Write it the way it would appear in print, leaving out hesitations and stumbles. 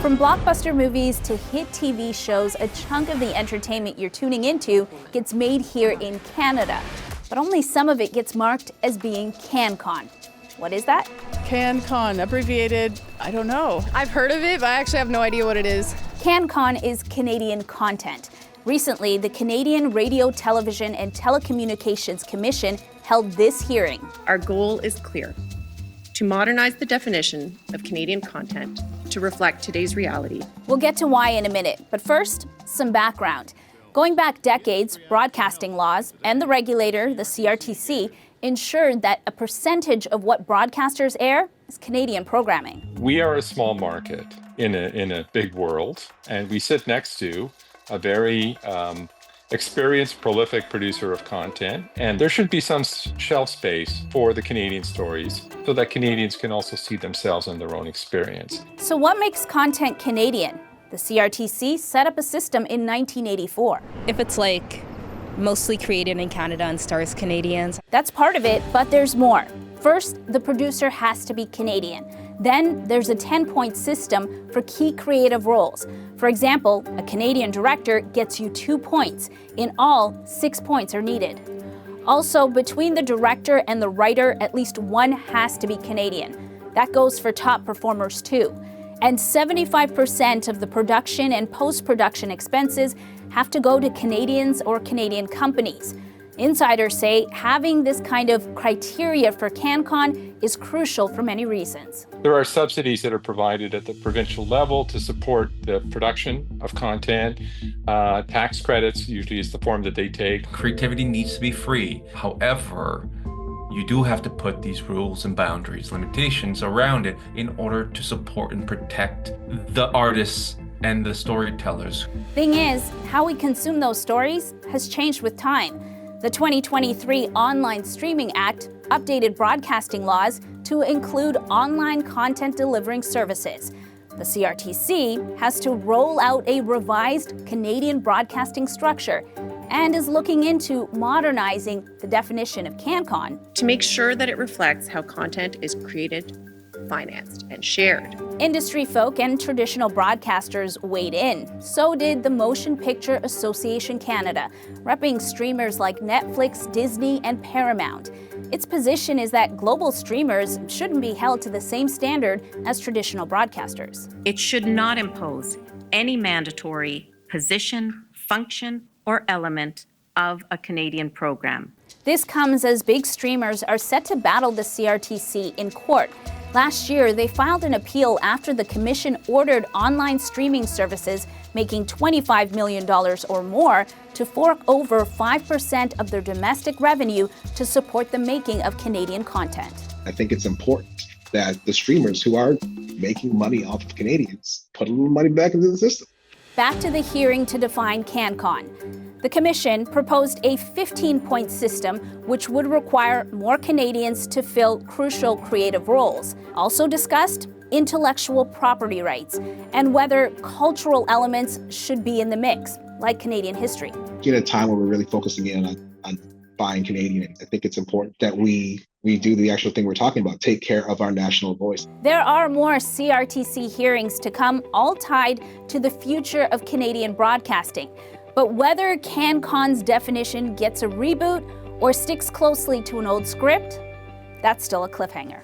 From blockbuster movies to hit TV shows, a chunk of the entertainment you're tuning into gets made here in Canada. But only some of it gets marked as being CanCon. What is that? CanCon, abbreviated, I don't know. I've heard of it, but I actually have no idea what it is. CanCon is Canadian content. Recently, the Canadian Radio, Television and Telecommunications Commission held this hearing. Our goal is clear: to modernize the definition of Canadian content to reflect today's reality. We'll get to why in a minute, but first, some background. Going back decades, broadcasting laws and the regulator, the CRTC, ensured that a percentage of what broadcasters air is Canadian programming. We are a small market in a big world, and we sit next to a very experienced, prolific producer of content, and there should be some shelf space for the Canadian stories so that Canadians can also see themselves in their own experience. So what makes content Canadian? The CRTC set up a system in 1984. If it's like mostly created in Canada and stars Canadians. That's part of it, but there's more. First, the producer has to be Canadian. Then there's a 10-point system for key creative roles. For example, a Canadian director gets you 2 points. In all, 6 points are needed. Also, between the director and the writer, at least one has to be Canadian. That goes for top performers too. And 75% of the production and post-production expenses have to go to Canadians or Canadian companies. Insiders say having this kind of criteria for CanCon is crucial for many reasons. There are subsidies that are provided at the provincial level to support the production of content. Tax credits usually is the form that they take. Creativity needs to be free. However, you do have to put these rules and boundaries, limitations around it in order to support and protect the artists and the storytellers. Thing is, how we consume those stories has changed with time. The 2023 Online Streaming Act updated broadcasting laws to include online content delivering services. The CRTC has to roll out a revised Canadian broadcasting structure and is looking into modernizing the definition of CanCon to make sure that it reflects how content is created, financed, and shared. Industry folk and traditional broadcasters weighed in. So did the Motion Picture Association Canada, repping streamers like Netflix, Disney, and Paramount. Its position is that global streamers shouldn't be held to the same standard as traditional broadcasters. It should not impose any mandatory position, function, or element of a Canadian program. This comes as big streamers are set to battle the CRTC in court. Last year, they filed an appeal after the commission ordered online streaming services making $25 million or more to fork over 5% of their domestic revenue to support the making of Canadian content. I think it's important that the streamers who are making money off of Canadians put a little money back into the system. Back to the hearing to define CanCon. The Commission proposed a 15-point system which would require more Canadians to fill crucial creative roles. Also discussed intellectual property rights and whether cultural elements should be in the mix, like Canadian history. In a time where we're really focusing in on buying Canadian, I think it's important that we do the actual thing we're talking about, take care of our national voice. There are more CRTC hearings to come, all tied to the future of Canadian broadcasting. But whether CanCon's definition gets a reboot or sticks closely to an old script, that's still a cliffhanger.